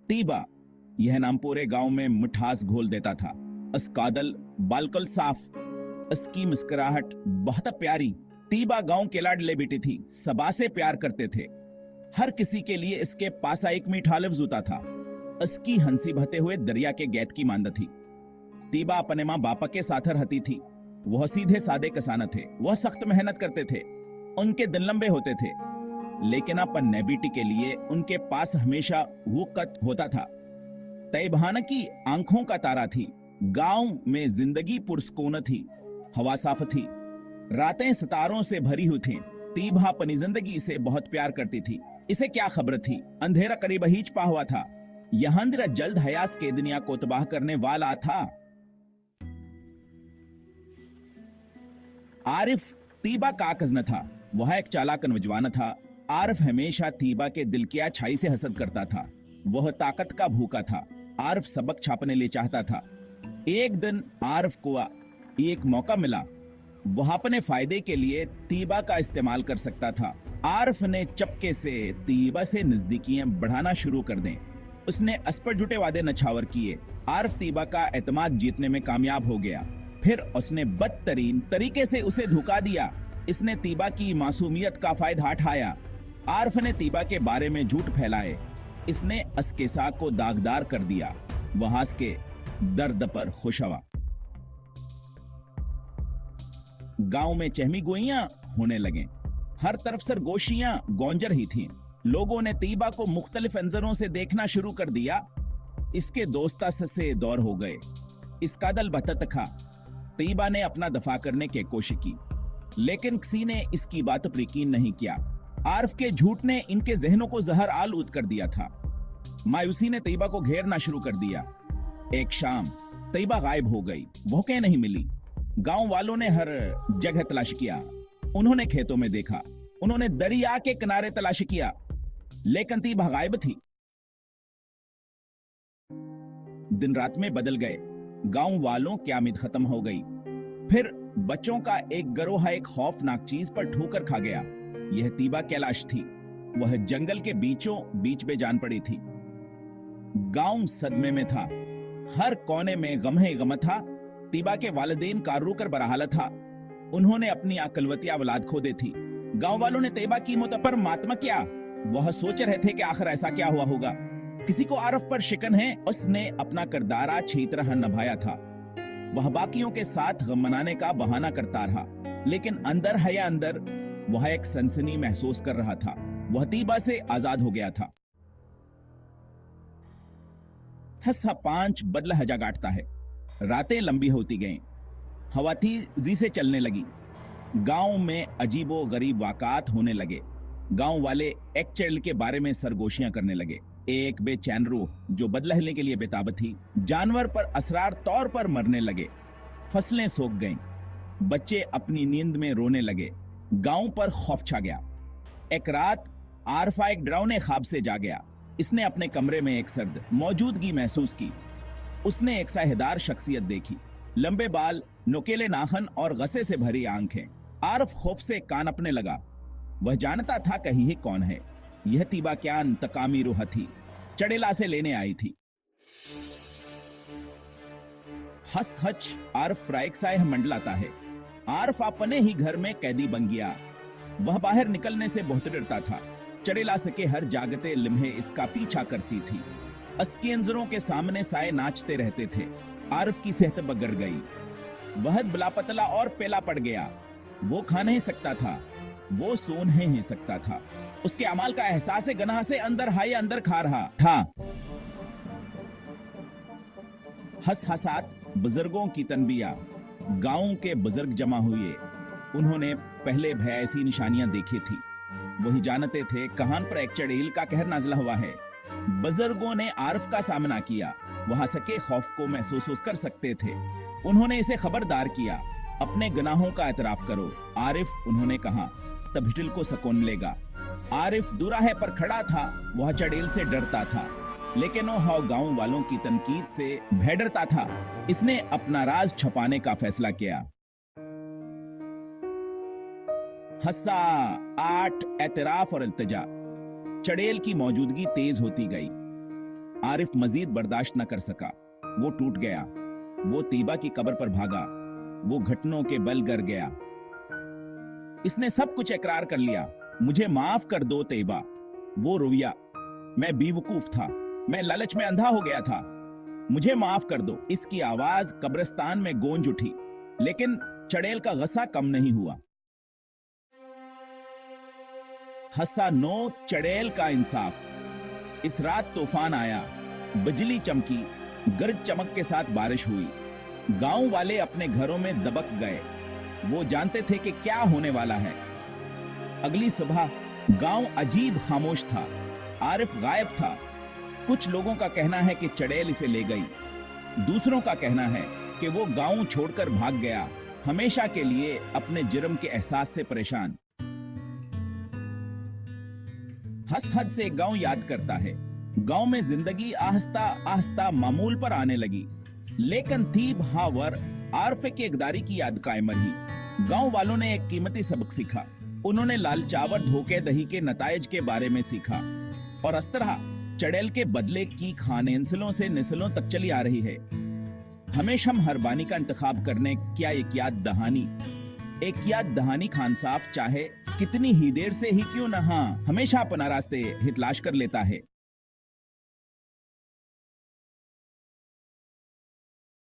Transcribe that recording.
तीबा, यह नाम पूरे गांव में मिठास घोल देता था। अस्कादल बालकल साफ, उसकी मुस्कुराहट बहुत प्यारी। तीबा गांव के लाडले बेटी थी, सबा से प्यार करते थे। हर किसी के लिए इसके पास एक मीठा लफ्ज होता था। उसकी हंसी बहते हुए दरिया के गैत की मांद थी। तीबा अपने माँ बापा के साथ रहती थी। वह सीधे सादे किसान थे, वह सख्त मेहनत करते थे, उनके दिन लंबे होते थे। लेकिन अपन नेबिटी के लिए उनके पास हमेशा वक़्त होता था। तैबहाना की आंखों का तारा थी। गांव में जिंदगी पुरस्कून थी, हवा साफ थी, रातें सितारों से भरी हुई थीं। तीबा अपनी जिंदगी से बहुत प्यार करती थी। इसे क्या खबर थी, अंधेरा करीब ही छिपा हुआ था। यह अंधेरा जल्द हयास के दुनिया को तबाह करने वाला था। आरिफ तीबा का कज़न था। वह एक चालाक नौजवान था। आरिफ हमेशा तीबा के दिल की अच्छाई से हसद करता था। वह ताकत का भूखा था। आरिफ सबक छापने ले चाहता था। एक दिन आरिफ को एक मौका मिला। वह अपने फायदे के लिए तीबा का इस्तेमाल कर सकता था। आरिफ ने चपके से तीबा से नजदीकियां बढ़ाना शुरू कर दें। उसने असपर झूठे वादे नछावर किए। आरिफ तीबा का एतमाद जीतने में कामयाब हो गया। फिर उसने बदतरीन तरीके से उसे धोखा दिया। इसने तीबा की मासूमियत का फायदा उठाया। आरिफ ने तीबा के बारे में झूठ फैलाए। इसने उसके साक को दागदार कर दिया। वह उसके दर्द पर खुश हुआ। गांव में चहमी गोइयां होने लगे। हर तरफ सरगोशियां गौंजर ही थीं। लोगों ने तीबा को मुख्तलिफ अंजरों से देखना शुरू कर दिया। इसके दोस्ता से दौर हो गए। इसका दल बतत खा। तीबा ने अपना दफा करने की कोशिश की, लेकिन किसी ने इसकी बात पर यकीन नहीं किया। आरिफ के झूठ ने इनके जहनों को जहर आलूद कर दिया था। मायूसी ने तीबा को घेरना शुरू कर दिया। एक शाम तीबा गायब हो गई। वो कहीं नहीं मिली। गांव वालों ने हर जगह तलाश किया। उन्होंने खेतों में देखा, उन्होंने दरिया के किनारे तलाश किया, लेकिन तीबा गायब थी। दिन रात में बदल गए। गांव वालों की उम्मीद खत्म हो गई। फिर बच्चों का एक गिरोह एक खौफनाक चीज पर ठोकर खा गया। यह तीबा की लाश थी। वह जंगल के बीचों बीच में जान पड़ी थी। गांव सदमे में था। हर कोने में गम ही गम था। तीबा के वालिदैन का रूकर बरहाल था। उन्होंने अपनी अकलवतिया औलाद खो दी थी। गांव वालों ने तीबा की मौत पर मातम किया। वह सोच रहे थे कि आखिर ऐसा क्या हुआ होगा। किसी को आरिफ पर शिकन है। उसने अपना किरदार अच्छी तरह निभाया था। वह बाकियों के साथ गम मनाने का बहाना करता रहा, लेकिन अंदर है या अंदर वह एक सनसनी महसूस कर रहा था। वह तीबा से आजाद हो गया था। हस्सा 5 बदला हजा गाटता है। रातें लंबी होती गईं। हवा तेजी से चलने लगी। गांव में अजीबो गरीब वाकात होने लगे। गांव वाले एक चेल के बारे में सरगोशियां करने लगे। एक बेचैन रूह जो बदला हिलने के लिए बेताब थी, जानवर पर असरार तौर पर मरने लगे। फसलें सूख गईं। बच्चे अपनी नींद में रोने लगे। गांव पर खौफ छा गया। एक रात आरिफा एक डरावने ख्वाब से जागया। इसने अपने कमरे में एक सर्द मौजूदगी महसूस की। उसने एक साहेदार शख्सियत देखी। लंबे बाल, नुकीले नाखन और गसे से भरी आंखें। आरिफ खौफ से कांपने लगा। वह जानता था कहीं ही कौन है। यह तीबा क्या इंतकामी रूह थी। चड़ेला से लेने आई थी। हस हच आरिफ प्राइक साह मंडलाता है। आरिफ अपने ही घर में कैदी बन गया। वह बाहर निकलने से बहुत डरता था। चड़ेला सके हर जागते लम्हे इसका पीछा करती थी। उसके अंजरों के सामने साए नाचते रहते थे। आरिफ की सेहत बगड़ गई। वह बलापतला और पेला पड़ गया। वो खा नहीं सकता था, वो सो नहीं सकता था। उसके अमाल का एहसास गनाह से अंदर हाय अंदर खा रहा था। हस हसात बुजुर्गों की तनबिया। गांव के बुजुर्ग जमा हुए। उन्होंने पहले भय ऐसी निशानियां देखी थी। वही जानते थे कहान पर एक चड़ेल का कहर नाजला हुआ है। बुजुर्गों ने आरिफ का सामना किया। वहां सके खौफ को महसूस कर सकते थे। उन्होंने इसे खबरदार किया, अपने गुनाहों का एतराफ करो। आरिफ, उन्होंने कहा, तब हिटल को सुकून मिलेगा। आरिफ दुराहे पर खड़ा था। वह चड़ेल से डरता था, लेकिन वह गांव वालों की तनकीद से भय डरता था। इसने अपना राज छुपाने का फैसला किया। हस्सा 8 एतराफ और इल्तिजा। चड़ेल की मौजूदगी तेज होती गई। आरिफ मजीद बर्दाश्त न कर सका। वो टूट गया। वो तीबा की कब्र पर भागा। वो घुटनों के बल गिर गया। इसने सब कुछ इकरार कर लिया। मुझे माफ कर दो तैयबा। वो रोया। मैं बेवकूफ था। मैं लालच में अंधा हो गया था। मुझे माफ कर दो। इसकी आवाज कब्रिस्तान में गूंज उठी, लेकिन चड़ेल का गस्सा कम नहीं हुआ। हसानो चड़ेल का इंसाफ। इस रात तूफान आया, बिजली चमकी, गरज चमक के साथ बारिश हुई। गांव वाले अपने घरों में दबक गए। वो जानते थे कि क्या होने वाला है। अगली सुबह गांव अजीब खामोश था। आरिफ गायब था। कुछ लोगों का कहना है कि चड़ेल इसे ले गई। दूसरों का कहना है कि वो गांव छोड़कर भाग गया, हमेशा के लिए अपने जुर्म के एहसास से परेशान। हंस हद से गांव याद करता है। गांव में जिंदगी आहिस्ता आहिस्ता मामूल पर आने लगी, लेकिन तीब हावर आरफे की इकदारी की याद कायम रही। गांव वालों ने एक कीमती सबक सीखा। उन्होंने लालचावर धोखे दही के नतायज के बारे में सीखा, और इस तरह चड़ेल के बदले की खाने नस्लों से नस्लों तक चली आ रही है। हमेशा हम हर बानी का इंतखाब करने क्या एक याद दहानी खान साफ चाहे कितनी ही देर से ही क्यों न, हाँ, हमेशा अपना रास्ते हितलाश कर लेता है।